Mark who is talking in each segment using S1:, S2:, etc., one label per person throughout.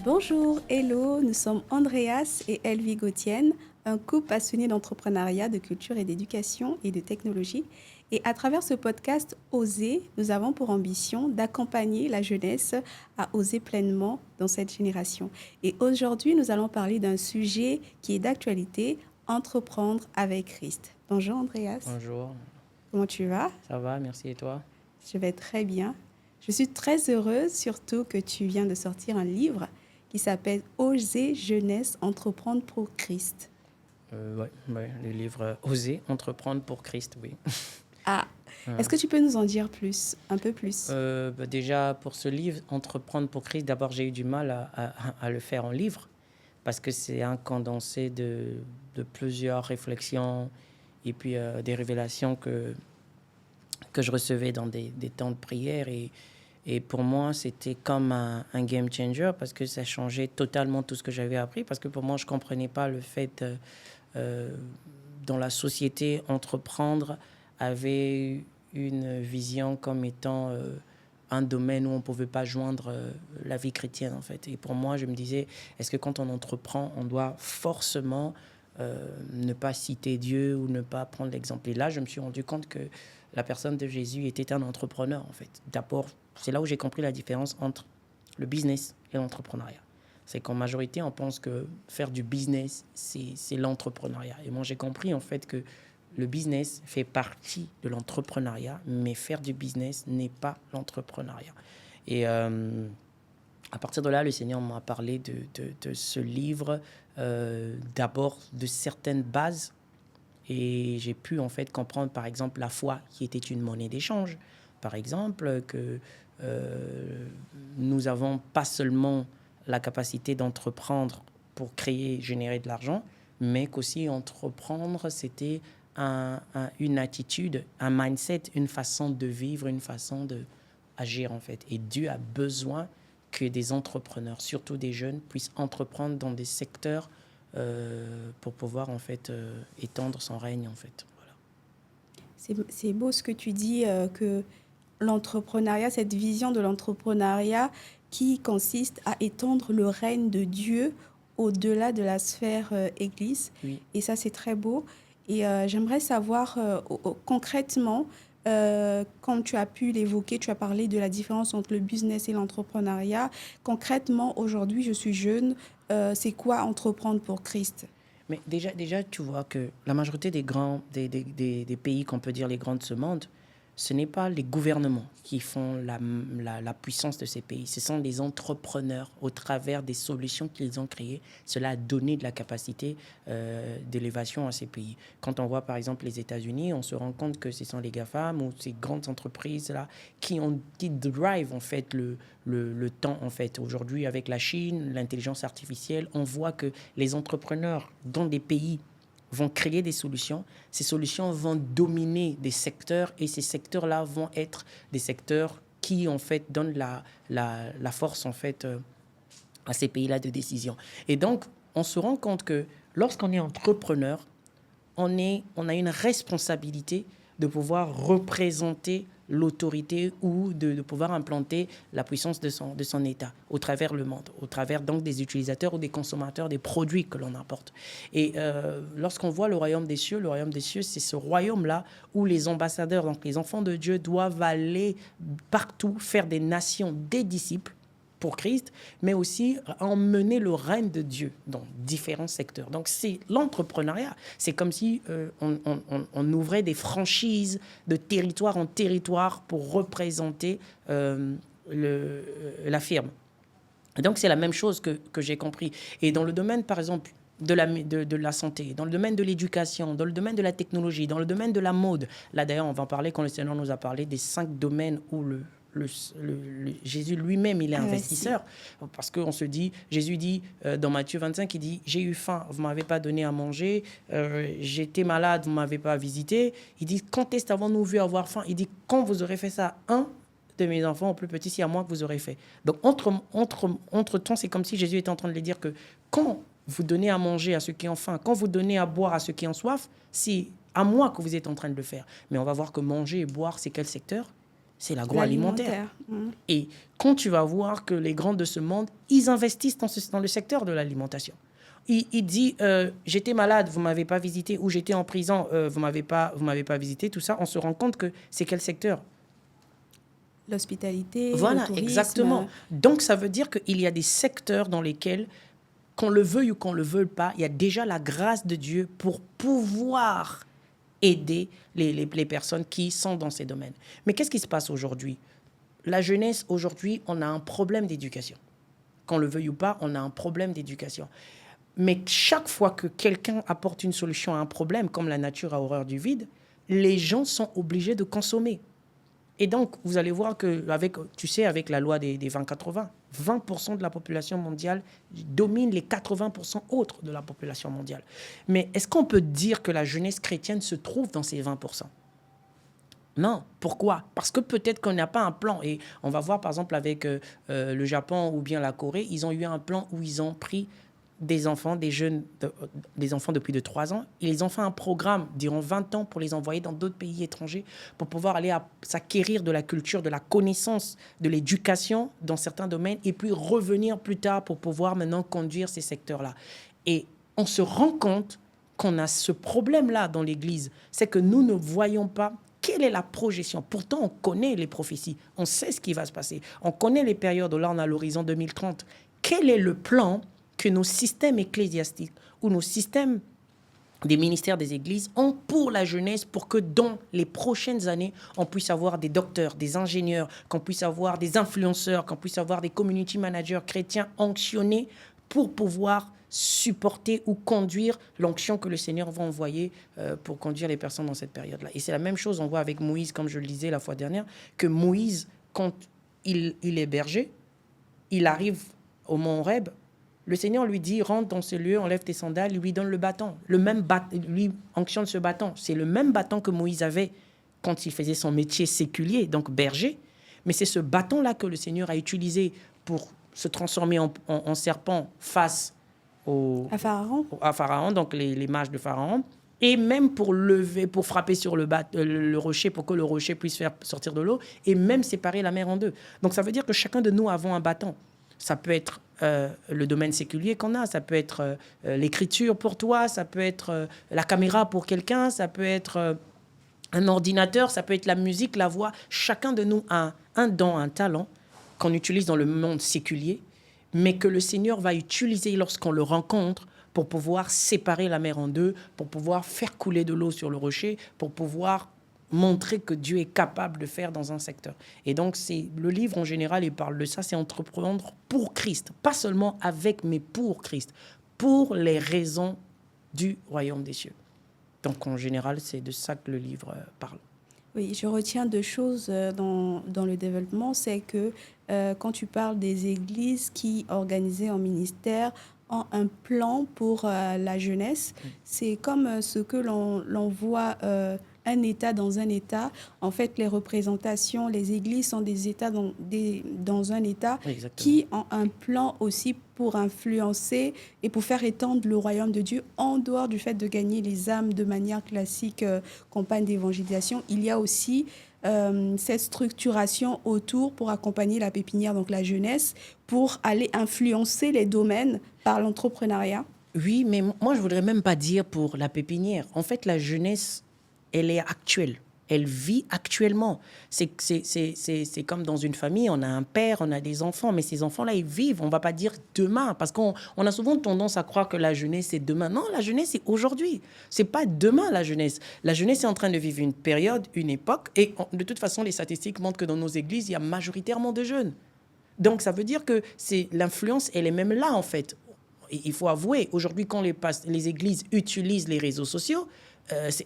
S1: Bonjour, hello, nous sommes Andreas et Elvie Gauthienne, un couple passionné d'entrepreneuriat, de culture et d'éducation et de technologie. Et à travers ce podcast Oser, nous avons pour ambition d'accompagner la jeunesse à oser pleinement dans cette génération. Et aujourd'hui, nous allons parler d'un sujet qui est d'actualité, entreprendre avec Christ. Bonjour Andreas,
S2: Bonjour,
S1: comment tu vas?
S2: ça va, merci et toi?
S1: Je vais très bien. Je suis très heureuse, surtout que tu viens de sortir un livre qui s'appelle Oser jeunesse, entreprendre pour Christ.
S2: Ouais, le livre Oser, entreprendre pour Christ, oui.
S1: Ah, est-ce
S2: Hein.
S1: que tu peux nous en dire plus, un peu plus?
S2: Déjà, pour ce livre, Entreprendre pour Christ, d'abord j'ai eu du mal à le faire en livre parce que c'est un condensé de plusieurs réflexions et puis des révélations que je recevais dans des temps de prière. Et pour moi, c'était comme un game changer parce que ça changeait totalement tout ce que j'avais appris. Parce que pour moi, je ne comprenais pas le fait, euh, dans la société, entreprendre avait une vision comme étant un domaine où on ne pouvait pas joindre la vie chrétienne, en fait. Et pour moi, je me disais, est-ce que quand on entreprend, on doit forcément ne pas citer Dieu ou ne pas prendre l'exemple? Et là, je me suis rendu compte que la personne de Jésus était un entrepreneur, en fait. D'abord, c'est là où j'ai compris la différence entre le business et l'entrepreneuriat. C'est qu'en majorité, on pense que faire du business, c'est l'entrepreneuriat. Et moi, j'ai compris, en fait, que le business fait partie de l'entrepreneuriat, mais faire du business n'est pas l'entrepreneuriat. Et à partir de là, le Seigneur m'a parlé de ce livre, d'abord de certaines bases, et j'ai pu en fait comprendre, par exemple, la foi qui était une monnaie d'échange. Par exemple, que nous n'avons pas seulement la capacité d'entreprendre pour créer, générer de l'argent, mais qu'aussi entreprendre, c'était une attitude, un mindset, une façon de vivre, une façon d'agir en fait. Et Dieu a besoin que des entrepreneurs, surtout des jeunes, puissent entreprendre dans des secteurs pour pouvoir en fait étendre son règne en fait. Voilà.
S1: C'est beau ce que tu dis, que l'entrepreneuriat, cette vision de l'entrepreneuriat qui consiste à étendre le règne de Dieu au-delà de la sphère Église.
S2: Oui.
S1: Et ça, c'est très beau. Et j'aimerais savoir concrètement, comme tu as pu l'évoquer, tu as parlé de la différence entre le business et l'entrepreneuriat. Concrètement, aujourd'hui, je suis jeune. C'est quoi entreprendre pour Christ?
S2: Mais déjà, tu vois que la majorité des grands, des pays qu'on peut dire les grands de ce monde, ce n'est pas les gouvernements qui font la puissance de ces pays. Ce sont les entrepreneurs au travers des solutions qu'ils ont créées. Cela a donné de la capacité d'élévation à ces pays. Quand on voit par exemple les États-Unis, on se rend compte que ce sont les GAFAM ou ces grandes entreprises-là qui drive en fait le temps en fait. Aujourd'hui avec la Chine, l'intelligence artificielle, on voit que les entrepreneurs dans des pays vont créer des solutions. Ces solutions vont dominer des secteurs et ces secteurs-là vont être des secteurs qui, en fait, donnent la force, en fait, à ces pays-là de décision. Et donc, on se rend compte que lorsqu'on est entrepreneur, on a une responsabilité de pouvoir représenter l'autorité ou de pouvoir implanter la puissance de son État au travers le monde, au travers donc des utilisateurs ou des consommateurs des produits que l'on apporte. Et lorsqu'on voit le royaume des cieux, c'est ce royaume-là où les ambassadeurs, donc les enfants de Dieu, doivent aller partout, faire des nations, des disciples, pour Christ, mais aussi emmener le règne de Dieu dans différents secteurs. Donc c'est l'entrepreneuriat. C'est comme si on ouvrait des franchises de territoire en territoire pour représenter la firme. Et donc c'est la même chose que j'ai compris. Et dans le domaine, par exemple, de la santé, dans le domaine de l'éducation, dans le domaine de la technologie, dans le domaine de la mode. Là, d'ailleurs, on va en parler quand le Seigneur nous a parlé des 5 domaines où Jésus lui-même, il est
S1: Investi.
S2: investisseur. Parce qu'on se dit, Jésus dit dans Matthieu 25, il dit, j'ai eu faim, vous ne m'avez pas donné à manger, j'étais malade, vous ne m'avez pas visité. Il dit, quand est-ce qu'avons-nous vu avoir faim? Il dit, quand vous aurez fait ça, de mes enfants au plus petit, c'est à moi que vous aurez fait. Donc, entre-temps, c'est comme si Jésus était en train de lui dire que quand vous donnez à manger à ceux qui ont faim, quand vous donnez à boire à ceux qui ont soif, c'est à moi que vous êtes en train de le faire. Mais on va voir que manger et boire, c'est quel secteur? c'est l'agroalimentaire.
S1: L'alimentaire.
S2: Et quand tu vas voir que les grands de ce monde, ils investissent dans le secteur de l'alimentation. Il dit, j'étais malade, vous ne m'avez pas visité, ou j'étais en prison, vous m'avez pas visité, tout ça. On se rend compte que c'est quel secteur?
S1: L'hospitalité,
S2: Voilà,
S1: le tourisme.
S2: exactement. Donc, ça veut dire qu'il y a des secteurs dans lesquels, qu'on le veuille ou qu'on ne le veuille pas, il y a déjà la grâce de Dieu pour pouvoir aider les personnes qui sont dans ces domaines. Mais qu'est-ce qui se passe aujourd'hui? La jeunesse, aujourd'hui, on a un problème d'éducation. Qu'on le veuille ou pas, on a un problème d'éducation. Mais chaque fois que quelqu'un apporte une solution à un problème, comme la nature a horreur du vide, les gens sont obligés de consommer. Et donc, vous allez voir qu'avec, tu sais, avec la loi des 20-80, 20% de la population mondiale domine les 80% autres de la population mondiale. Mais est-ce qu'on peut dire que la jeunesse chrétienne se trouve dans ces 20%? Non. Pourquoi? Parce que peut-être qu'on n'a pas un plan. Et on va voir, par exemple, avec le Japon ou bien la Corée, ils ont eu un plan où ils ont pris des enfants, des enfants de plus de 3 ans. Ils ont fait un programme durant 20 ans pour les envoyer dans d'autres pays étrangers pour pouvoir aller s'acquérir de la culture, de la connaissance, de l'éducation dans certains domaines et puis revenir plus tard pour pouvoir maintenant conduire ces secteurs-là. Et on se rend compte qu'on a ce problème-là dans l'Église. C'est que nous ne voyons pas quelle est la projection. Pourtant, on connaît les prophéties. On sait ce qui va se passer. On connaît les périodes où là, on a l'horizon 2030. Quel est le plan que nos systèmes ecclésiastiques ou nos systèmes des ministères des églises ont pour la jeunesse, pour que dans les prochaines années, on puisse avoir des docteurs, des ingénieurs, qu'on puisse avoir des influenceurs, qu'on puisse avoir des community managers chrétiens onctionnés pour pouvoir supporter ou conduire l'onction que le Seigneur va envoyer pour conduire les personnes dans cette période-là. Et c'est la même chose, on voit avec Moïse, comme je le disais la fois dernière, que Moïse, quand il est berger, il arrive au mont Horeb. Le Seigneur lui dit, rentre dans ce lieu, enlève tes sandales, lui donne le bâton. Lui onctionne ce bâton. C'est le même bâton que Moïse avait quand il faisait son métier séculier, donc berger. Mais c'est ce bâton-là que le Seigneur a utilisé pour se transformer en serpent face à Pharaon, donc les mages de Pharaon. Et même pour frapper sur le rocher, pour que le rocher puisse faire sortir de l'eau, et même séparer la mer en deux. Donc ça veut dire que chacun de nous avons un bâton. Ça peut être le domaine séculier qu'on a, ça peut être l'écriture pour toi, ça peut être la caméra pour quelqu'un, ça peut être un ordinateur, ça peut être la musique, la voix. Chacun de nous a un don, un talent qu'on utilise dans le monde séculier, mais que le Seigneur va utiliser lorsqu'on le rencontre pour pouvoir séparer la mer en deux, pour pouvoir faire couler de l'eau sur le rocher, pour pouvoir montrer que Dieu est capable de faire dans un secteur. Et donc, le livre, en général, il parle de ça, c'est entreprendre pour Christ. Pas seulement avec, mais pour Christ. Pour les raisons du royaume des cieux. Donc, en général, c'est de ça que le livre parle.
S1: Oui, je retiens 2 choses dans le développement. C'est que quand tu parles des églises qui, organisées en ministère, ont un plan pour la jeunesse, c'est comme ce que l'on voit... un État dans un État. En fait, les représentations, les églises sont des États dans un État. Exactement. Qui ont un plan aussi pour influencer et pour faire étendre le royaume de Dieu en dehors du fait de gagner les âmes de manière classique, campagne d'évangélisation. Il y a aussi cette structuration autour pour accompagner la pépinière, donc la jeunesse, pour aller influencer les domaines par l'entrepreneuriat.
S2: Oui, mais moi, je ne voudrais même pas dire pour la pépinière. En fait, la jeunesse, elle est actuelle. Elle vit actuellement. C'est comme dans une famille, on a un père, on a des enfants, mais ces enfants-là, ils vivent. On ne va pas dire demain, parce qu'on a souvent tendance à croire que la jeunesse, c'est demain. Non, la jeunesse, c'est aujourd'hui. Ce n'est pas demain, la jeunesse. La jeunesse est en train de vivre une période, une époque, et de toute façon, les statistiques montrent que dans nos églises, il y a majoritairement de jeunes. Donc, ça veut dire que l'influence, elle est même là, en fait. Et il faut avouer, aujourd'hui, quand les églises utilisent les réseaux sociaux,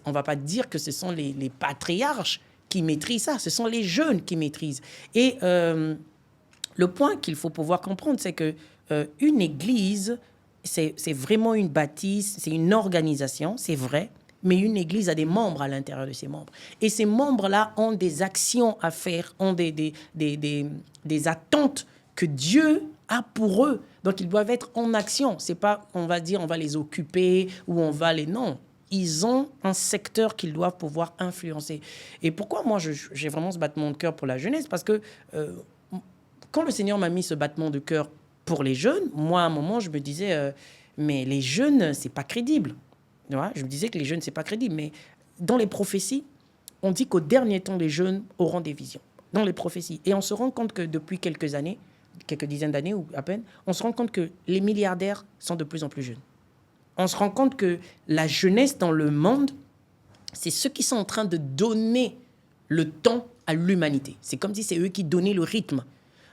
S2: on ne va pas dire que ce sont les patriarches qui maîtrisent ça, ce sont les jeunes qui maîtrisent. Et le point qu'il faut pouvoir comprendre, c'est qu'une église, c'est vraiment une bâtisse, c'est une organisation, c'est vrai, mais une église a des membres à l'intérieur de ses membres. Et ces membres-là ont des actions à faire, ont des attentes que Dieu a pour eux. Donc, ils doivent être en action. Ce n'est pas, on va dire, on va les occuper ou on va les... Non. ils ont un secteur qu'ils doivent pouvoir influencer. Et pourquoi moi, j'ai vraiment ce battement de cœur pour la jeunesse? Parce que quand le Seigneur m'a mis ce battement de cœur pour les jeunes, moi, à un moment, je me disais, mais les jeunes, c'est pas crédible. Tu vois, je me disais que les jeunes, c'est pas crédible. Mais dans les prophéties, on dit qu'au dernier temps, les jeunes auront des visions. Dans les prophéties. Et on se rend compte que depuis quelques années, quelques dizaines d'années ou à peine, on se rend compte que les milliardaires sont de plus en plus jeunes. On se rend compte que la jeunesse dans le monde, c'est ceux qui sont en train de donner le temps à l'humanité. C'est comme si c'est eux qui donnaient le rythme.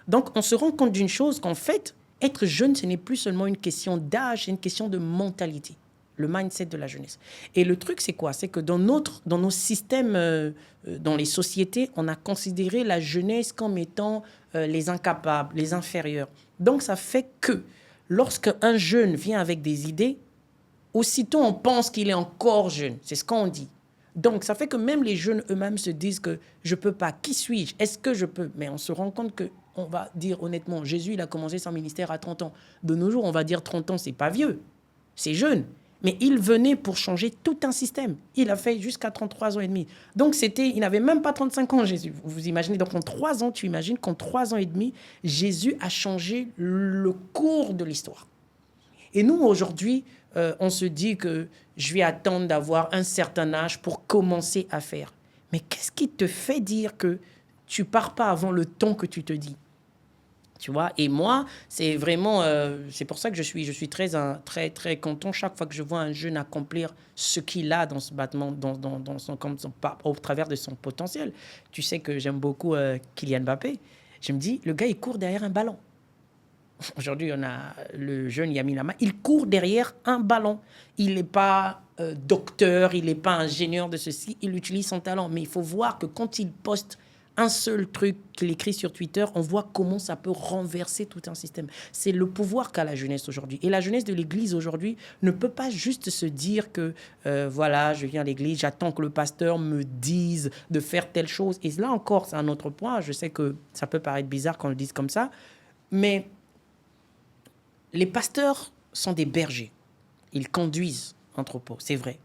S2: Donc, on se rend compte d'une chose, qu'en fait, être jeune, ce n'est plus seulement une question d'âge, c'est une question de mentalité, le mindset de la jeunesse. Et le truc, c'est quoi? C'est que dans nos systèmes, dans les sociétés, on a considéré la jeunesse comme étant les incapables, les inférieurs. Donc, ça fait que lorsqu'un jeune vient avec des idées, aussitôt on pense qu'il est encore jeune. C'est ce qu'on dit. Donc, ça fait que même les jeunes eux-mêmes se disent que je ne peux pas. Qui suis-je? Est-ce que je peux? Mais on se rend compte qu'on va dire honnêtement, Jésus, il a commencé son ministère à 30 ans. De nos jours, on va dire 30 ans, c'est pas vieux. C'est jeune. Mais il venait pour changer tout un système. Il a fait jusqu'à 33 ans et demi. Donc, il n'avait même pas 35 ans, Jésus. Vous imaginez? Donc, en 3 ans, tu imagines qu'en 3 ans et demi, Jésus a changé le cours de l'histoire. Et nous, aujourd'hui, on se dit que je vais attendre d'avoir un certain âge pour commencer à faire. Mais qu'est-ce qui te fait dire que tu pars pas avant le temps que tu te dis? Tu vois? Et moi, c'est vraiment... c'est pour ça que je suis très, très content chaque fois que je vois un jeune accomplir ce qu'il a dans ce battement, au travers de son potentiel. Tu sais que j'aime beaucoup Kylian Mbappé. Je me dis, le gars, il court derrière un ballon. Aujourd'hui, on a le jeune Lamine Yamal. Il court derrière un ballon. Il n'est pas docteur, il n'est pas ingénieur de ceci. Il utilise son talent. Mais il faut voir que quand il poste un seul truc qu'il écrit sur Twitter, on voit comment ça peut renverser tout un système. C'est le pouvoir qu'a la jeunesse aujourd'hui. Et la jeunesse de l'Église aujourd'hui ne peut pas juste se dire que, voilà, je viens à l'Église, j'attends que le pasteur me dise de faire telle chose. Et là encore, c'est un autre point. Je sais que ça peut paraître bizarre quand on le dise comme ça. Mais les pasteurs sont des bergers. Ils conduisent un troupeau, c'est vrai.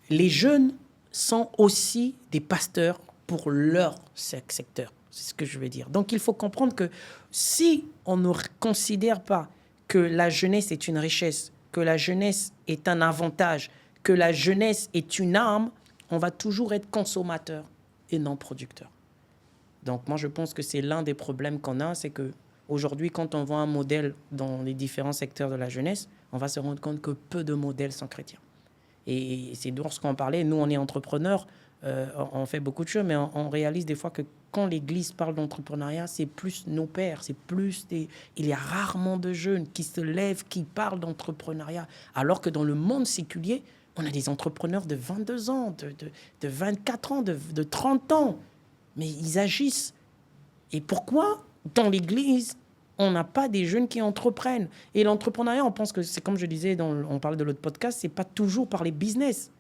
S2: Les jeunes sont aussi des pasteurs pour leur secteur. C'est ce que je veux dire. Donc, il faut comprendre que si on ne considère pas que la jeunesse est une richesse, que la jeunesse est un avantage, que la jeunesse est une arme, on va toujours être consommateur et non producteur. Donc, moi, je pense que c'est l'un des problèmes qu'on a, c'est que aujourd'hui, quand on voit un modèle dans les différents secteurs de la jeunesse, on va se rendre compte que peu de modèles sont chrétiens. Et c'est lorsqu'on parlait, nous, on est entrepreneurs, on fait beaucoup de choses, mais on réalise des fois que quand l'Église parle d'entrepreneuriat, c'est plus nos pères, c'est plus des... Il y a rarement de jeunes qui se lèvent, qui parlent d'entrepreneuriat, alors que dans le monde séculier, on a des entrepreneurs de 22 ans, de 24 ans, de 30 ans, mais ils agissent. Et pourquoi dans l'Église, on n'a pas des jeunes qui entreprennent? Et l'entrepreneuriat, on pense que c'est comme je disais, on parle de l'autre podcast, c'est pas toujours par les business.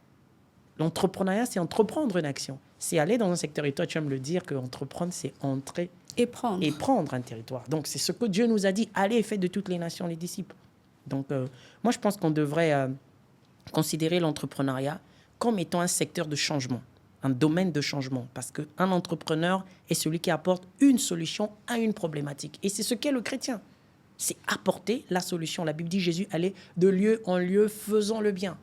S2: L'entrepreneuriat, c'est entreprendre une action. C'est aller dans un secteur. Et toi, tu aimes le dire qu'entreprendre, c'est entrer
S1: et prendre
S2: un territoire. Donc, c'est ce que Dieu nous a dit. Allez, faites de toutes les nations les disciples. Donc, moi, je pense qu'on devrait considérer l'entrepreneuriat comme étant un secteur de changement, un domaine de changement, parce qu'un entrepreneur est celui qui apporte une solution à une problématique. Et c'est ce qu'est le chrétien. C'est apporter la solution. La Bible dit Jésus allait de lieu en lieu faisant le bien.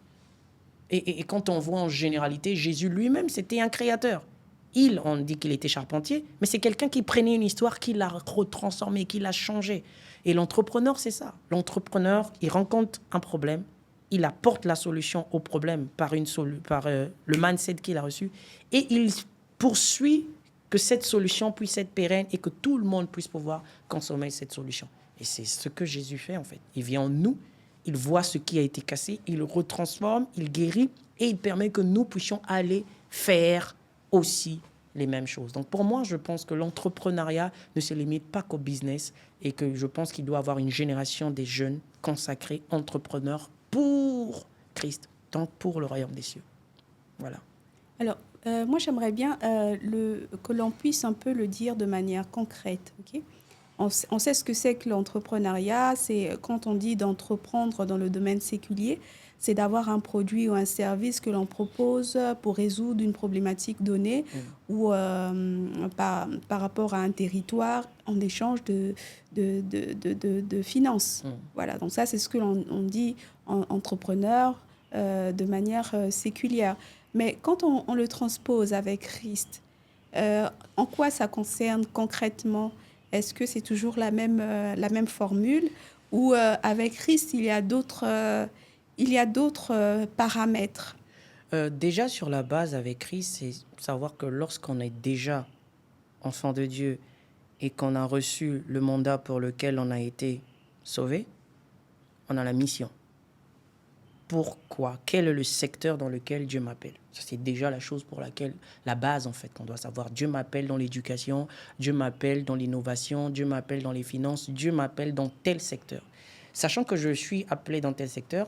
S2: Et quand on voit en généralité, Jésus lui-même, c'était un créateur. On dit qu'il était charpentier, mais c'est quelqu'un qui prenait une histoire, qui l'a retransformée, qui l'a changée. Et l'entrepreneur, c'est ça. L'entrepreneur, il rencontre un problème, il apporte la solution au problème par le mindset qu'il a reçu, et il poursuit que cette solution puisse être pérenne et que tout le monde puisse pouvoir consommer cette solution. Et c'est ce que Jésus fait, en fait. Il vient en nous, il voit ce qui a été cassé, il le retransforme, il guérit, et il permet que nous puissions aller faire aussi les mêmes choses. Donc pour moi, je pense que l'entrepreneuriat ne se limite pas qu'au business, et que je pense qu'il doit avoir une génération des jeunes consacrés, entrepreneurs, pour Christ, donc pour le royaume des cieux. Voilà.
S1: Alors, moi, j'aimerais bien que l'on puisse un peu le dire de manière concrète. Okay? On sait ce que c'est que l'entrepreneuriat. C'est quand on dit d'entreprendre dans le domaine séculier, c'est d'avoir un produit ou un service que l'on propose pour résoudre une problématique donnée ou par rapport à un territoire en échange de finances. Voilà, donc ça, c'est ce que l'on dit entrepreneur de manière séculière. Mais quand on le transpose avec Christ, en quoi ça concerne concrètement? Est-ce que c'est toujours la même formule ou avec Christ, il y a d'autres paramètres?
S2: Déjà, sur la base avec Christ, c'est savoir que lorsqu'on est déjà enfant de Dieu et qu'on a reçu le mandat pour lequel on a été sauvé, on a la mission. Pourquoi? Quel est le secteur dans lequel Dieu m'appelle? Ça, c'est déjà la chose pour laquelle, la base en fait, qu'on doit savoir. Dieu m'appelle dans l'éducation, Dieu m'appelle dans l'innovation, Dieu m'appelle dans les finances, Dieu m'appelle dans tel secteur. Sachant que je suis appelé dans tel secteur,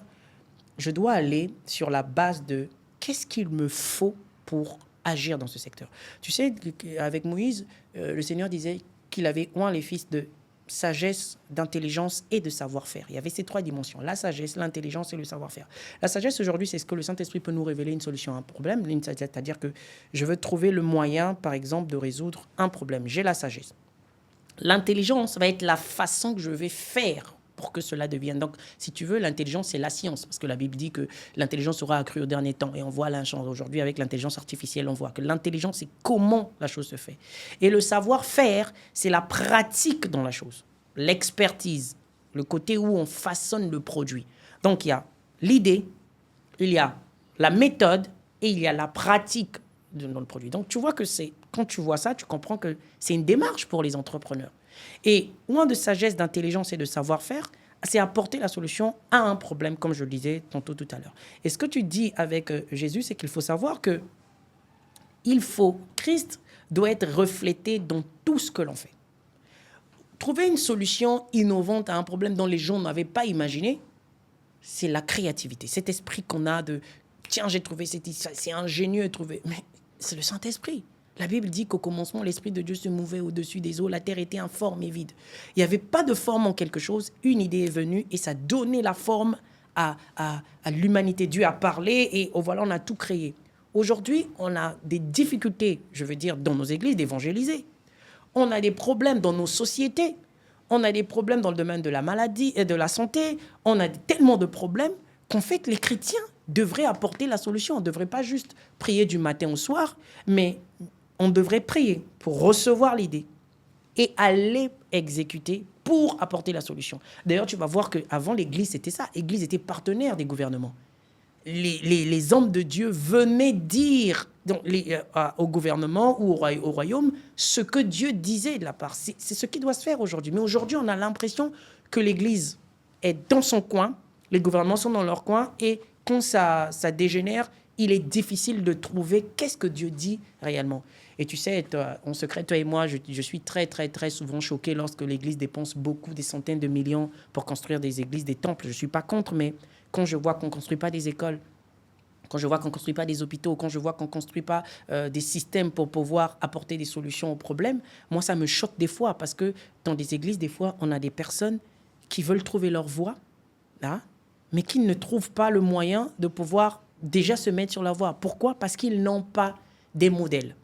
S2: je dois aller sur la base de qu'est-ce qu'il me faut pour agir dans ce secteur. Tu sais, avec Moïse, le Seigneur disait qu'il avait oint les fils de sagesse, d'intelligence et de savoir-faire. Il y avait ces trois dimensions, la sagesse, l'intelligence et le savoir-faire. La sagesse, aujourd'hui, c'est ce que le Saint-Esprit peut nous révéler une solution à un problème, c'est-à-dire que je veux trouver le moyen, par exemple, de résoudre un problème. J'ai la sagesse. L'intelligence va être la façon que je vais faire pour que cela devienne. Donc, si tu veux, l'intelligence, c'est la science. Parce que la Bible dit que l'intelligence sera accrue au dernier temps. Et on voit aujourd'hui, avec l'intelligence artificielle, on voit que l'intelligence, c'est comment la chose se fait. Et le savoir-faire, c'est la pratique dans la chose. L'expertise, le côté où on façonne le produit. Donc, il y a l'idée, il y a la méthode et il y a la pratique dans le produit. Donc, tu vois que quand tu vois ça, tu comprends que c'est une démarche pour les entrepreneurs. Et loin de sagesse, d'intelligence et de savoir-faire, c'est apporter la solution à un problème, comme je le disais tantôt tout à l'heure. Et ce que tu dis avec Jésus, c'est qu'il faut savoir que Christ doit être reflété dans tout ce que l'on fait. Trouver une solution innovante à un problème dont les gens n'avaient pas imaginé, c'est la créativité. Cet esprit qu'on a de « tiens, j'ai trouvé c'est ingénieux de trouver ». Mais c'est le Saint-Esprit. La Bible dit qu'au commencement, l'Esprit de Dieu se mouvait au-dessus des eaux. La terre était informe et vide. Il n'y avait pas de forme en quelque chose. Une idée est venue et ça donnait la forme à l'humanité. Dieu a parlé et voilà, on a tout créé. Aujourd'hui, on a des difficultés, je veux dire, dans nos églises d'évangéliser. On a des problèmes dans nos sociétés. On a des problèmes dans le domaine de la maladie et de la santé. On a tellement de problèmes qu'en fait, les chrétiens devraient apporter la solution. On ne devrait pas juste prier du matin au soir, mais on devrait prier pour recevoir l'idée et aller exécuter pour apporter la solution. D'ailleurs, tu vas voir qu'avant, l'Église, c'était ça. L'Église était partenaire des gouvernements. Les hommes de Dieu venaient dire au gouvernement ou au royaume ce que Dieu disait de la part. C'est ce qui doit se faire aujourd'hui. Mais aujourd'hui, on a l'impression que l'Église est dans son coin, les gouvernements sont dans leur coin, et quand ça dégénère, il est difficile de trouver qu'est-ce que Dieu dit réellement. Et tu sais, en secret, toi et moi, je suis très, très, très souvent choqué lorsque l'Église dépense beaucoup, des centaines de millions pour construire des églises, des temples. Je ne suis pas contre, mais quand je vois qu'on ne construit pas des écoles, quand je vois qu'on ne construit pas des hôpitaux, quand je vois qu'on ne construit pas des systèmes pour pouvoir apporter des solutions aux problèmes, moi, ça me choque des fois parce que dans des églises, des fois, on a des personnes qui veulent trouver leur voie, là, mais qui ne trouvent pas le moyen de pouvoir déjà se mettre sur la voie. Pourquoi? Parce qu'ils n'ont pas des modèles.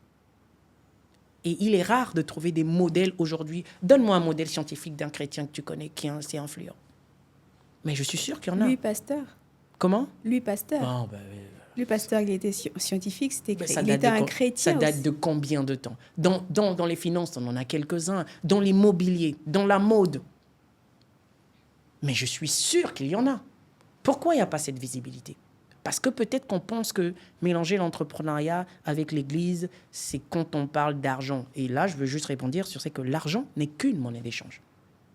S2: Et il est rare de trouver des modèles aujourd'hui. Donne-moi un modèle scientifique d'un chrétien que tu connais qui est assez influent. Mais je suis sûr qu'il y en a.
S1: Louis Pasteur.
S2: Comment?
S1: Louis Pasteur.
S2: Oh,
S1: Louis Pasteur, il était scientifique, il
S2: était
S1: un chrétien.
S2: Ça date
S1: aussi.
S2: de combien de temps? Dans les finances, on en a quelques-uns. Dans l'immobilier, dans la mode. Mais je suis sûr qu'il y en a. Pourquoi il n'y a pas cette visibilité? Parce que peut-être qu'on pense que mélanger l'entrepreneuriat avec l'Église, c'est quand on parle d'argent. Et là, je veux juste répondre sur ce que l'argent n'est qu'une monnaie d'échange.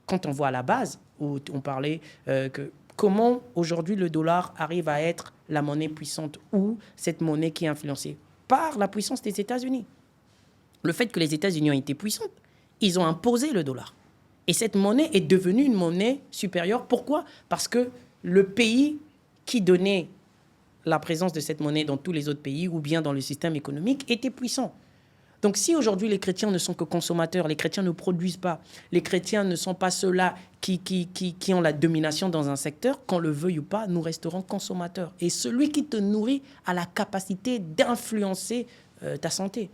S2: Quand on voit à la base, où on parlait que comment aujourd'hui le dollar arrive à être la monnaie puissante ou cette monnaie qui est influencée par la puissance des États-Unis. Le fait que les États-Unis ont été puissants, ils ont imposé le dollar. Et cette monnaie est devenue une monnaie supérieure. Pourquoi? Parce que le pays qui donnait la présence de cette monnaie dans tous les autres pays ou bien dans le système économique était puissant. Donc si aujourd'hui les chrétiens ne sont que consommateurs, les chrétiens ne produisent pas, les chrétiens ne sont pas ceux-là qui ont la domination dans un secteur, qu'on le veuille ou pas, nous resterons consommateurs. Et celui qui te nourrit a la capacité d'influencer ta santé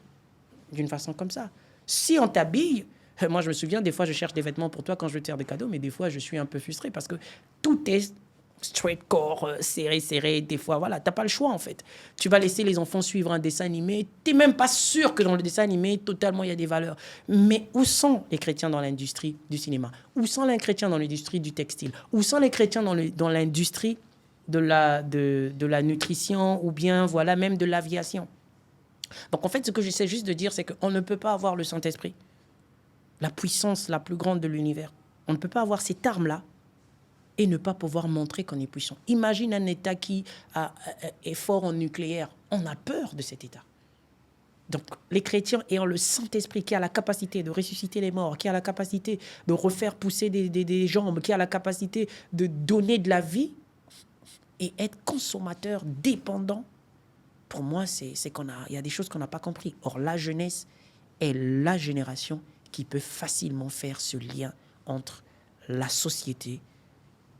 S2: d'une façon comme ça. Si on t'habille, moi je me souviens, des fois je cherche des vêtements pour toi quand je veux te faire des cadeaux, mais des fois je suis un peu frustré parce que tout est straight corps, serré, des fois, voilà, t'as pas le choix en fait. Tu vas laisser les enfants suivre un dessin animé, t'es même pas sûr que dans le dessin animé, totalement, il y a des valeurs. Mais où sont les chrétiens dans l'industrie du cinéma? Où sont les chrétiens dans l'industrie du textile? Où sont les chrétiens dans l'industrie de la nutrition ou bien, voilà, même de l'aviation? Donc en fait, ce que j'essaie juste de dire, c'est qu'on ne peut pas avoir le Saint-Esprit, la puissance la plus grande de l'univers. On ne peut pas avoir cette arme-là et ne pas pouvoir montrer qu'on est puissant. Imagine un État qui est fort en nucléaire. On a peur de cet État. Donc, les chrétiens ayant le Saint-Esprit qui a la capacité de ressusciter les morts, qui a la capacité de refaire pousser des jambes, qui a la capacité de donner de la vie et être consommateur, dépendant, pour moi, il y a des choses qu'on n'a pas compris. Or, la jeunesse est la génération qui peut facilement faire ce lien entre la société,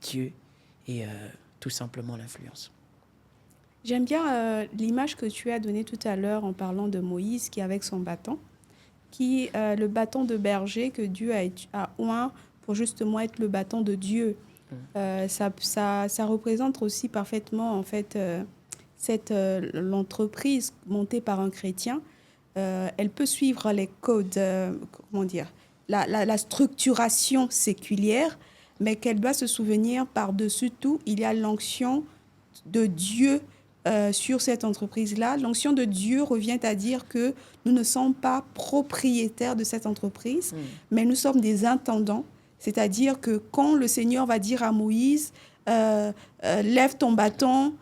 S2: Dieu et tout simplement l'influence.
S1: J'aime bien l'image que tu as donnée tout à l'heure en parlant de Moïse qui est avec son bâton, qui le bâton de berger que Dieu a oint pour justement être le bâton de Dieu. Ça représente aussi parfaitement en fait l'entreprise montée par un chrétien. Elle peut suivre les codes, la structuration séculière, mais qu'elle doit se souvenir par-dessus tout, il y a l'onction de Dieu sur cette entreprise-là. L'onction de Dieu revient à dire que nous ne sommes pas propriétaires de cette entreprise, mais nous sommes des intendants. C'est-à-dire que quand le Seigneur va dire à Moïse, lève ton bâton,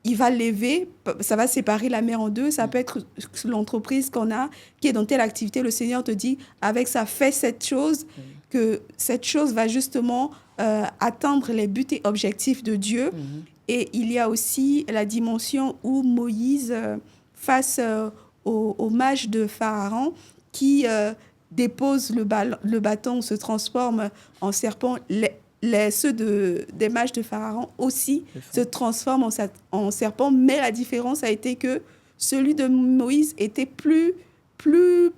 S1: il va lever, ça va séparer la mer en deux. Ça peut être l'entreprise qu'on a, qui est dans telle activité. Le Seigneur te dit, avec ça, fais cette chose, que cette chose va justement atteindre les buts et objectifs de Dieu. Et il y a aussi la dimension où Moïse, face au mage de Pharaon, qui dépose le bâton, se transforme en serpent. Ceux des mages de Pharaon aussi se transforment en serpent, mais la différence a été que celui de Moïse était plus fort,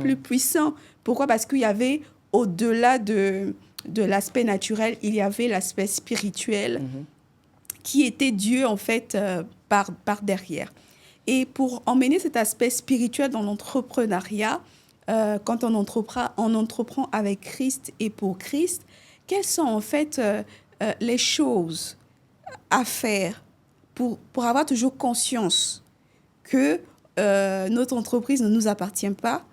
S1: plus puissant. Pourquoi? Parce qu'il y avait, au-delà de l'aspect naturel, il y avait l'aspect spirituel qui était Dieu, en fait, par derrière. Et pour emmener cet aspect spirituel dans l'entrepreneuriat, quand on entreprend avec Christ et pour Christ, quelles sont en fait les choses à faire pour avoir toujours conscience que notre entreprise ne nous appartient pas,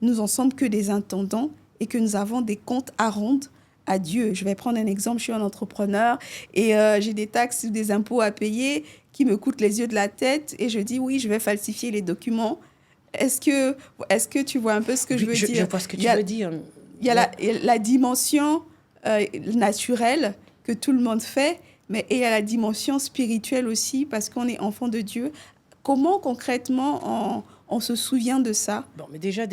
S1: nous en sommes que des intendants et que nous avons des comptes à rendre à Dieu. Je vais prendre un exemple, je suis un entrepreneur et j'ai des taxes ou des impôts à payer qui me coûtent les yeux de la tête et je dis oui, je vais falsifier les documents. Est-ce que tu vois un peu ce que je veux dire?
S2: Je vois ce que tu veux dire.
S1: Il y a la dimension naturelle que tout le monde fait, mais il y a la dimension spirituelle aussi parce qu'on est enfant de Dieu. Comment concrètement on se souvient de ça?
S2: Bon, mais déjà,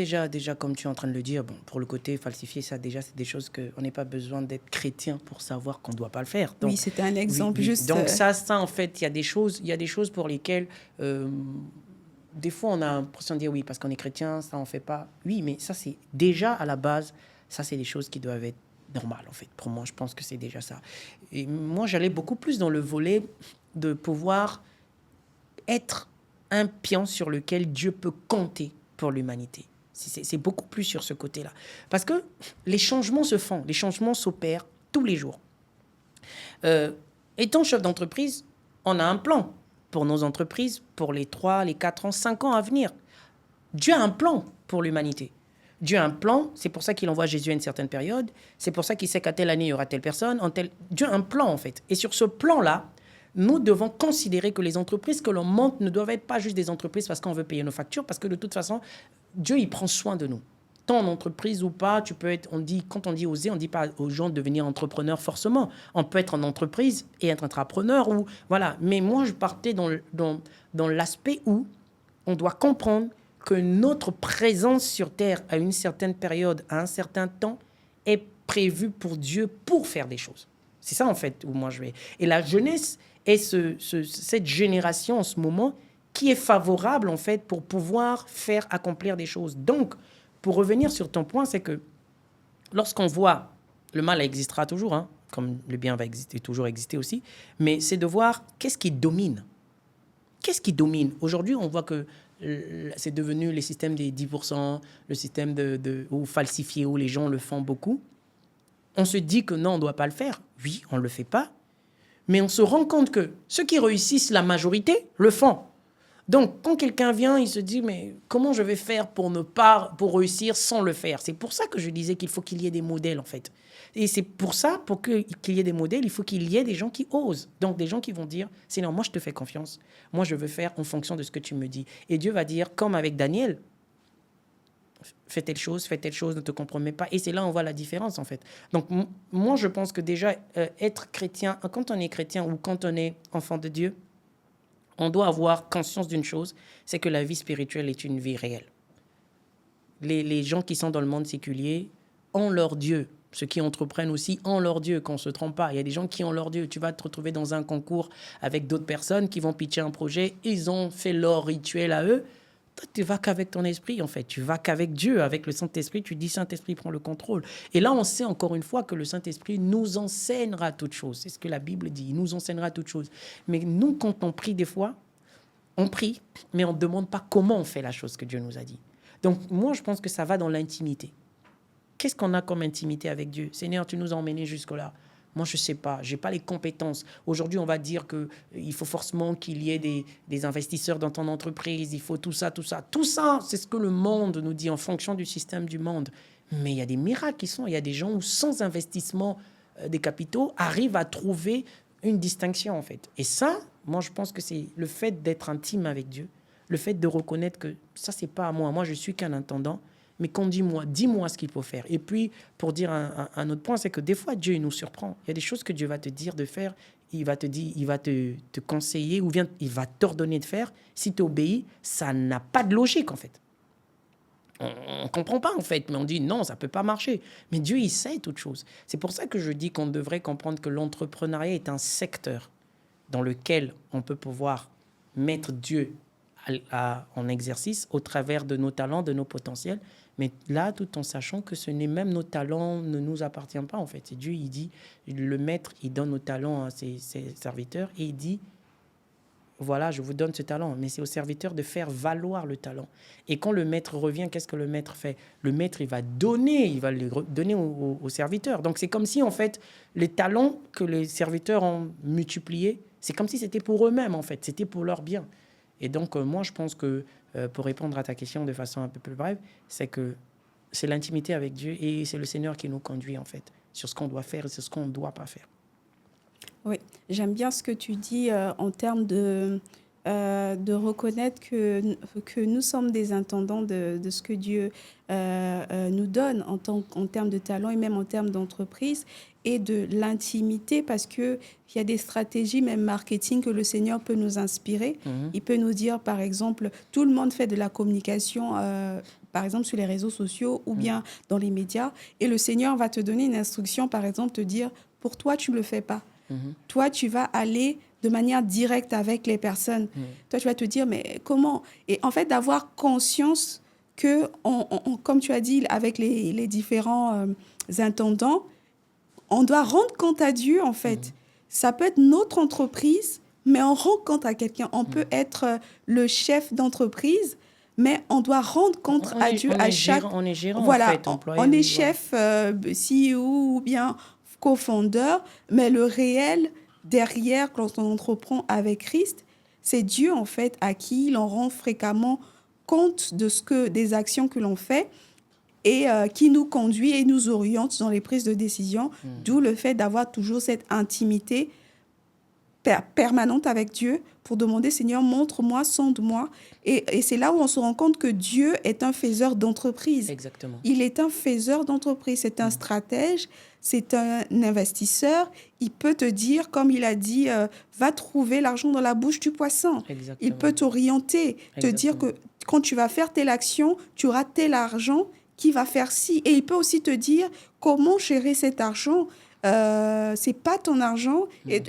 S2: comme tu es en train de le dire, bon, pour le côté falsifié, ça déjà, c'est des choses qu'on n'a pas besoin d'être chrétien pour savoir qu'on ne doit pas le faire. Donc,
S1: oui, c'était un exemple juste.
S2: Donc ça, en fait, il y a des choses pour lesquelles, des fois, on a l'impression de dire oui, parce qu'on est chrétien, ça, on ne fait pas. Oui, mais ça, c'est déjà à la base, ça, c'est des choses qui doivent être normales, en fait. Pour moi, je pense que c'est déjà ça. Et moi, j'allais beaucoup plus dans le volet de pouvoir être un pion sur lequel Dieu peut compter pour l'humanité. C'est beaucoup plus sur ce côté-là. Parce que les changements se font, les changements s'opèrent tous les jours. Étant chef d'entreprise, on a un plan pour nos entreprises pour les 3, les 4 ans, 5 ans à venir. Dieu a un plan pour l'humanité. Dieu a un plan, c'est pour ça qu'il envoie Jésus à une certaine période, c'est pour ça qu'il sait qu'à telle année, il y aura telle personne. Dieu a un plan, en fait. Et sur ce plan-là, nous devons considérer que les entreprises que l'on monte ne doivent être pas juste des entreprises parce qu'on veut payer nos factures, parce que de toute façon, Dieu, il prend soin de nous. Tant en entreprise ou pas, tu peux être, quand on dit oser, on ne dit pas aux gens de devenir entrepreneurs forcément. On peut être en entreprise et être entrepreneur, ou, voilà. Mais moi, je partais dans l'aspect où on doit comprendre que notre présence sur Terre à une certaine période, à un certain temps, est prévue pour Dieu pour faire des choses. C'est ça, en fait, où moi je vais. Et la jeunesse est cette génération en ce moment qui est favorable, en fait, pour pouvoir faire accomplir des choses. Donc, pour revenir sur ton point, c'est que lorsqu'on voit, le mal existera toujours, hein, comme le bien va toujours exister aussi, mais c'est de voir qu'est-ce qui domine. Qu'est-ce qui domine? Aujourd'hui, on voit que c'est devenu les systèmes des 10%, le système ou falsifié, où les gens le font beaucoup. On se dit que non, on ne doit pas le faire. Oui, on ne le fait pas. Mais on se rend compte que ceux qui réussissent, la majorité, le font. Donc, quand quelqu'un vient, il se dit, mais comment je vais faire pour réussir sans le faire? C'est pour ça que je disais qu'il faut qu'il y ait des modèles, en fait. Et c'est pour ça, qu'il y ait des modèles, il faut qu'il y ait des gens qui osent. Donc, des gens qui vont dire, Seigneur, moi, je te fais confiance. Moi, je veux faire en fonction de ce que tu me dis. Et Dieu va dire, comme avec Daniel, fais telle chose, ne te compromets pas. Et c'est là où on voit la différence, en fait. Donc, moi, je pense que déjà, être chrétien, quand on est chrétien ou quand on est enfant de Dieu, on doit avoir conscience d'une chose, c'est que la vie spirituelle est une vie réelle. Les gens qui sont dans le monde séculier ont leur Dieu. Ceux qui entreprennent aussi ont leur Dieu, qu'on ne se trompe pas. Il y a des gens qui ont leur Dieu. Tu vas te retrouver dans un concours avec d'autres personnes qui vont pitcher un projet. Ils ont fait leur rituel à eux. Toi, tu ne vas qu'avec ton esprit, en fait. Tu vas qu'avec Dieu, avec le Saint-Esprit. Tu dis, Saint-Esprit, prends le contrôle. Et là, on sait encore une fois que le Saint-Esprit nous enseignera toutes choses. C'est ce que la Bible dit. Il nous enseignera toutes choses. Mais nous, quand on prie des fois, on prie, mais on ne demande pas comment on fait la chose que Dieu nous a dit. Donc, moi, je pense que ça va dans l'intimité. Qu'est-ce qu'on a comme intimité avec Dieu? Seigneur, tu nous as emmenés jusque-là. Moi, je ne sais pas. Je n'ai pas les compétences. Aujourd'hui, on va dire qu'il faut forcément qu'il y ait des investisseurs dans ton entreprise. Il faut tout ça, tout ça. Tout ça, c'est ce que le monde nous dit en fonction du système du monde. Mais il y a des miracles qui sont. Il y a des gens où, sans investissement des capitaux, arrivent à trouver une distinction, en fait. Et ça, moi, je pense que c'est le fait d'être intime avec Dieu, le fait de reconnaître que ça, c'est pas à moi. Moi, je suis qu'un intendant. Mais qu'on dis-moi ce qu'il faut faire. Et puis, pour dire un autre point, c'est que des fois, Dieu, il nous surprend. Il y a des choses que Dieu va te dire de faire. Il va te conseiller ou bien il va t'ordonner de faire. Si tu obéis, ça n'a pas de logique, en fait. On ne comprend pas, en fait, mais on dit non, ça ne peut pas marcher. Mais Dieu, il sait toutes choses. C'est pour ça que je dis qu'on devrait comprendre que l'entrepreneuriat est un secteur dans lequel on peut pouvoir mettre Dieu en exercice au travers de nos talents, de nos potentiels. Mais là, tout en sachant que ce n'est même nos talents ne nous appartiennent pas, en fait. C'est Dieu, il dit, le maître, il donne nos talents à ses serviteurs et il dit, voilà, je vous donne ce talent. Mais c'est au serviteur de faire valoir le talent. Et quand le maître revient, qu'est-ce que le maître fait? Le maître, il va le donner au serviteur. Donc, c'est comme si, en fait, les talents que les serviteurs ont multipliés, c'est comme si c'était pour eux-mêmes, en fait. C'était pour leur bien. Et donc, moi, je pense que, pour répondre à ta question de façon un peu plus brève, c'est que c'est l'intimité avec Dieu et c'est le Seigneur qui nous conduit, en fait, sur ce qu'on doit faire et sur ce qu'on ne doit pas faire.
S1: Oui, j'aime bien ce que tu dis en termes de reconnaître que nous sommes des intendants de ce que Dieu nous donne en termes de talent et même en termes d'entreprise et de l'intimité parce qu'il y a des stratégies, même marketing, que le Seigneur peut nous inspirer. Il peut nous dire, par exemple, tout le monde fait de la communication, par exemple, sur les réseaux sociaux ou bien dans les médias. Et le Seigneur va te donner une instruction, par exemple, te dire, pour toi, tu ne le fais pas. Toi, tu vas aller de manière directe avec les personnes. Toi, tu vas te dire, mais comment? Et en fait, d'avoir conscience que, comme tu as dit, avec les différents intendants, on doit rendre compte à Dieu, en fait. Ça peut être notre entreprise, mais on rend compte à quelqu'un. On peut être le chef d'entreprise, mais on doit rendre compte à Dieu à chaque...
S2: On est gérant,
S1: voilà,
S2: en fait, employé.
S1: On est chef, CEO ou bien cofondeur, mais le réel derrière, quand on entreprend avec Christ, c'est Dieu, en fait, à qui l'on rend fréquemment compte des actions que l'on fait et qui nous conduit et nous oriente dans les prises de décision, d'où le fait d'avoir toujours cette intimité permanente avec Dieu pour demander, Seigneur, montre-moi, sonde-moi. Et c'est là où on se rend compte que Dieu est un faiseur d'entreprise.
S2: Exactement.
S1: Il est un faiseur d'entreprise, c'est un stratège, c'est un investisseur. Il peut te dire, comme il a dit, va trouver l'argent dans la bouche du poisson.
S2: Exactement.
S1: Il peut t'orienter, te dire que quand tu vas faire telle action, tu auras tel argent qui va faire ci. Et il peut aussi te dire comment gérer cet argent. C'est pas ton argent et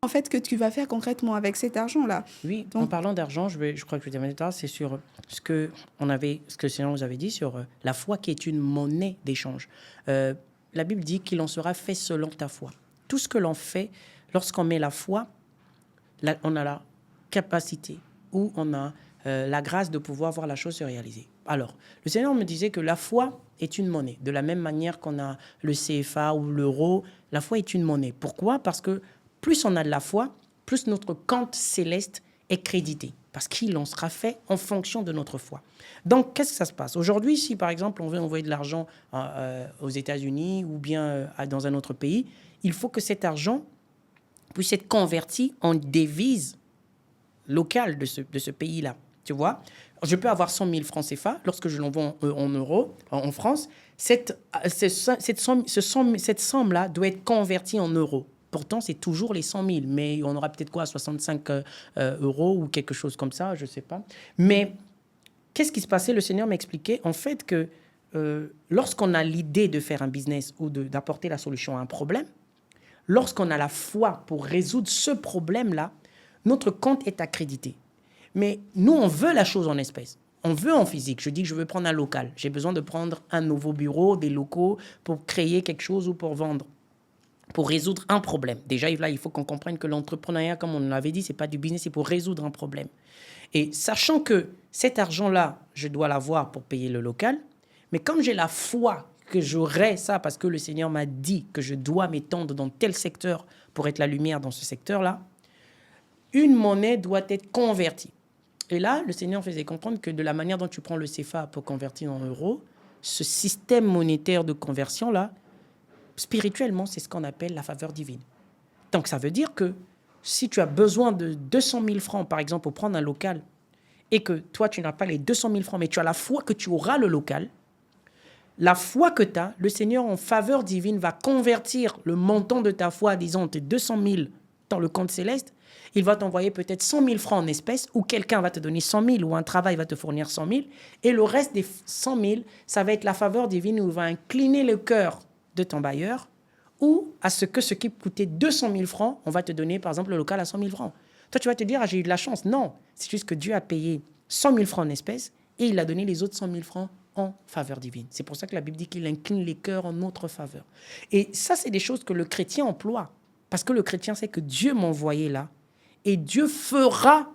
S1: en fait que tu vas faire concrètement avec cet argent-là.
S2: Oui,
S1: Donc,
S2: en parlant d'argent, je crois que je vais terminer tard, c'est sur ce que le Seigneur nous avait dit sur la foi qui est une monnaie d'échange. La Bible dit qu'il en sera fait selon ta foi. Tout ce que l'on fait, lorsqu'on met la foi, on a la capacité ou on a la grâce de pouvoir voir la chose se réaliser. Alors, le Seigneur me disait que la foi est une monnaie. De la même manière qu'on a le CFA ou l'euro, la foi est une monnaie. Pourquoi? Parce que plus on a de la foi, plus notre compte céleste est crédité. Parce qu'il en sera fait en fonction de notre foi. Donc, qu'est-ce que ça se passe? Aujourd'hui, si par exemple on veut envoyer de l'argent aux États-Unis ou bien dans un autre pays, il faut que cet argent puisse être converti en devise locale de ce pays-là. Tu vois? Je peux avoir 100 000 francs CFA lorsque je l'envoie en euros en France. Cette somme-là doit être convertie en euros. Pourtant, c'est toujours les 100 000, mais on aura peut-être quoi, 65 euros ou quelque chose comme ça, je ne sais pas. Mais qu'est-ce qui se passait? Le Seigneur m'expliquait en fait que lorsqu'on a l'idée de faire un business ou d'apporter la solution à un problème, lorsqu'on a la foi pour résoudre ce problème-là, notre compte est accrédité. Mais nous, on veut la chose en espèces. On veut en physique. Je dis que je veux prendre un local. J'ai besoin de prendre un nouveau bureau, des locaux pour créer quelque chose ou pour vendre, pour résoudre un problème. Déjà, là, il faut qu'on comprenne que l'entrepreneuriat, comme on l'avait dit, ce n'est pas du business, c'est pour résoudre un problème. Et sachant que cet argent-là, je dois l'avoir pour payer le local, mais comme j'ai la foi que j'aurai ça parce que le Seigneur m'a dit que je dois m'étendre dans tel secteur pour être la lumière dans ce secteur-là, une monnaie doit être convertie. Et là, le Seigneur faisait comprendre que de la manière dont tu prends le CFA pour convertir en euros, ce système monétaire de conversion-là, spirituellement, c'est ce qu'on appelle la faveur divine. Donc, ça veut dire que si tu as besoin de 200 000 francs, par exemple, pour prendre un local, et que toi, tu n'as pas les 200 000 francs, mais tu as la foi que tu auras le local, la foi que tu as, le Seigneur, en faveur divine, va convertir le montant de ta foi, disons tes 200 000 dans le compte céleste. Il va t'envoyer peut-être 100 000 francs en espèces, ou quelqu'un va te donner 100 000, ou un travail va te fournir 100 000. Et le reste des 100 000, ça va être la faveur divine où il va incliner le cœur de ton bailleur, ou à ce qui coûtait 200 000 francs, on va te donner, par exemple, le local à 100 000 francs. Toi, tu vas te dire, j'ai eu de la chance. Non, c'est juste que Dieu a payé 100 000 francs en espèces et il a donné les autres 100 000 francs en faveur divine. C'est pour ça que la Bible dit qu'il incline les cœurs en notre faveur. Et ça, c'est des choses que le chrétien emploie. Parce que le chrétien sait que Dieu m'a envoyé là et Dieu fera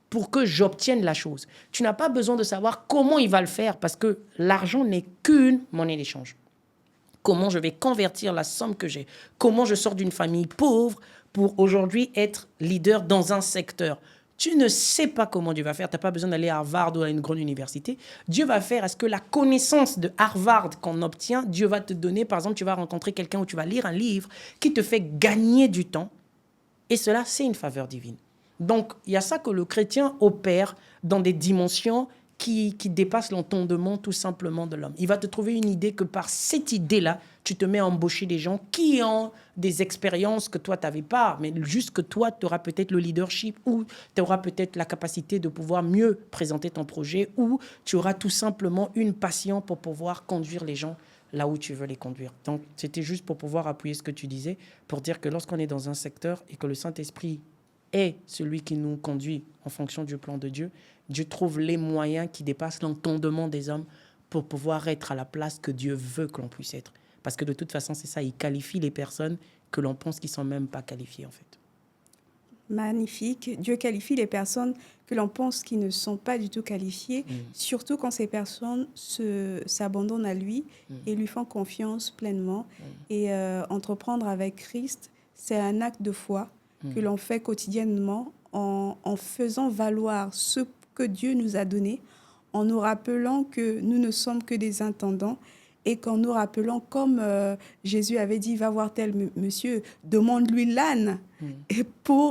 S2: pour que j'obtienne la chose. Tu n'as pas besoin de savoir comment il va le faire parce que l'argent n'est qu'une monnaie d'échange. Comment je vais convertir la somme que j'ai? Comment je sors d'une famille pauvre pour aujourd'hui être leader dans un secteur? Tu ne sais pas comment Dieu va faire. Tu n'as pas besoin d'aller à Harvard ou à une grande université. Dieu va faire à ce que la connaissance de Harvard qu'on obtient, Dieu va te donner. Par exemple, tu vas rencontrer quelqu'un ou tu vas lire un livre qui te fait gagner du temps. Et cela, c'est une faveur divine. Donc, il y a ça que le chrétien opère dans des dimensions qui dépasse l'entendement tout simplement de l'homme. Il va te trouver une idée que par cette idée-là, tu te mets à embaucher des gens qui ont des expériences que toi, tu n'avais pas, mais juste que toi, tu auras peut-être le leadership ou tu auras peut-être la capacité de pouvoir mieux présenter ton projet ou tu auras tout simplement une passion pour pouvoir conduire les gens là où tu veux les conduire. Donc, c'était juste pour pouvoir appuyer ce que tu disais, pour dire que lorsqu'on est dans un secteur et que le Saint-Esprit est celui qui nous conduit en fonction du plan de Dieu, Dieu trouve les moyens qui dépassent l'entendement des hommes pour pouvoir être à la place que Dieu veut que l'on puisse être. Parce que de toute façon, c'est ça, il qualifie les personnes que l'on pense qui ne sont même pas qualifiées en fait.
S1: Magnifique. Dieu qualifie les personnes que l'on pense qui ne sont pas du tout qualifiées, surtout quand ces personnes s'abandonnent à lui et lui font confiance pleinement. Et entreprendre avec Christ, c'est un acte de foi que l'on fait quotidiennement en faisant valoir ce que Dieu nous a donné, en nous rappelant que nous ne sommes que des intendants et qu'en nous rappelant, comme Jésus avait dit, va voir tel monsieur, demande-lui l'âne et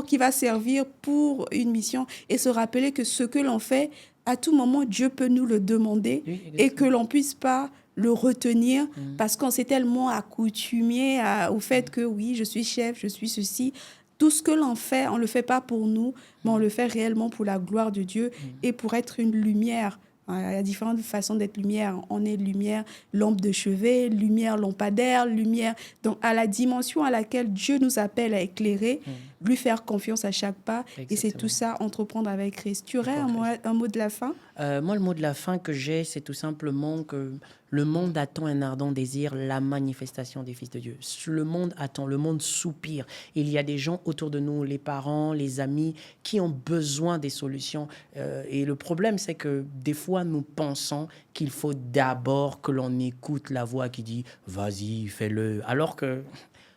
S1: qui va servir pour une mission, et se rappeler que ce que l'on fait, à tout moment, Dieu peut nous le demander,
S2: Oui,
S1: et que
S2: exactement.
S1: l'on puisse pas le retenir parce qu'on s'est tellement accoutumé au fait que oui, je suis chef, je suis ceci. Tout ce que l'on fait, on ne le fait pas pour nous, mais on le fait réellement pour la gloire de Dieu et pour être une lumière. Il y a différentes façons d'être lumière. On est lumière, lampe de chevet, lumière lampadaire, lumière. Donc, à la dimension à laquelle Dieu nous appelle à éclairer, lui faire confiance à chaque pas. Et c'est tout
S2: Exactement.
S1: ça, entreprendre avec Christ. Tu aurais
S2: Pour Christ.
S1: un mot de la fin?
S2: Moi, le mot de la fin que j'ai, c'est tout simplement que le monde attend un ardent désir, la manifestation des fils de Dieu. Le monde attend, le monde soupire. Il y a des gens autour de nous, les parents, les amis, qui ont besoin des solutions. Et le problème, c'est que des fois, nous pensons qu'il faut d'abord que l'on écoute la voix qui dit « vas-y, fais-le ». Alors que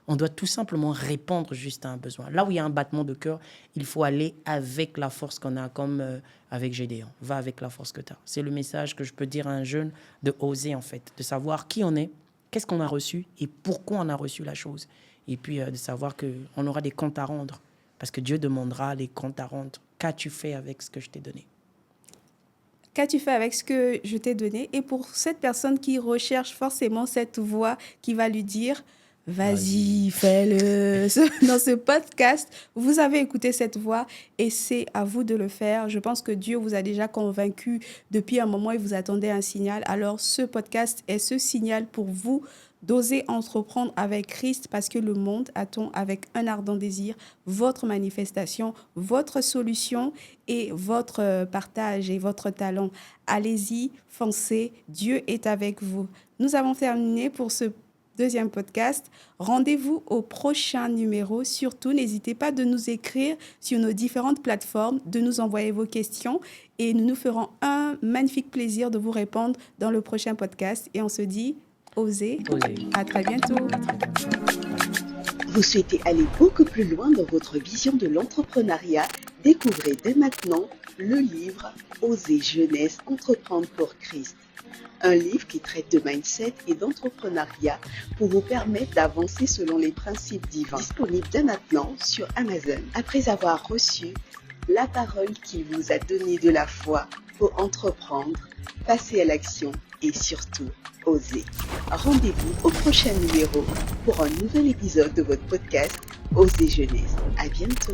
S2: on doit tout simplement répondre juste à un besoin. Là où il y a un battement de cœur, il faut aller avec la force qu'on a, comme avec Gédéon. Va avec la force que tu as. C'est le message que je peux dire à un jeune, de oser en fait, de savoir qui on est, qu'est-ce qu'on a reçu et pourquoi on a reçu la chose. Et puis de savoir qu'on aura des comptes à rendre, parce que Dieu demandera les comptes à rendre. Qu'as-tu fait avec ce que je t'ai donné?
S1: Qu'as-tu fait avec ce que je t'ai donné? Et pour cette personne qui recherche forcément cette voix qui va lui dire, vas-y, fais-le. Dans ce podcast, vous avez écouté cette voix et c'est à vous de le faire. Je pense que Dieu vous a déjà convaincu depuis un moment et vous attendez un signal. Alors, ce podcast est ce signal pour vous d'oser entreprendre avec Christ parce que le monde attend avec un ardent désir votre manifestation, votre solution et votre partage et votre talent. Allez-y, foncez, Dieu est avec vous. Nous avons terminé pour ce deuxième podcast. Rendez-vous au prochain numéro. Surtout, n'hésitez pas de nous écrire sur nos différentes plateformes, de nous envoyer vos questions et nous nous ferons un magnifique plaisir de vous répondre dans le prochain podcast. Et on se dit, osez. À très bientôt.
S3: Vous souhaitez aller beaucoup plus loin dans votre vision de l'entrepreneuriat? Découvrez dès maintenant le livre Oser jeunesse, entreprendre pour Christ. Un livre qui traite de mindset et d'entrepreneuriat pour vous permettre d'avancer selon les principes divins. Disponible dès maintenant sur Amazon. Après avoir reçu la parole qui vous a donné de la foi pour entreprendre, passer à l'action et surtout oser. Rendez-vous au prochain numéro pour un nouvel épisode de votre podcast Oser jeunesse. À bientôt.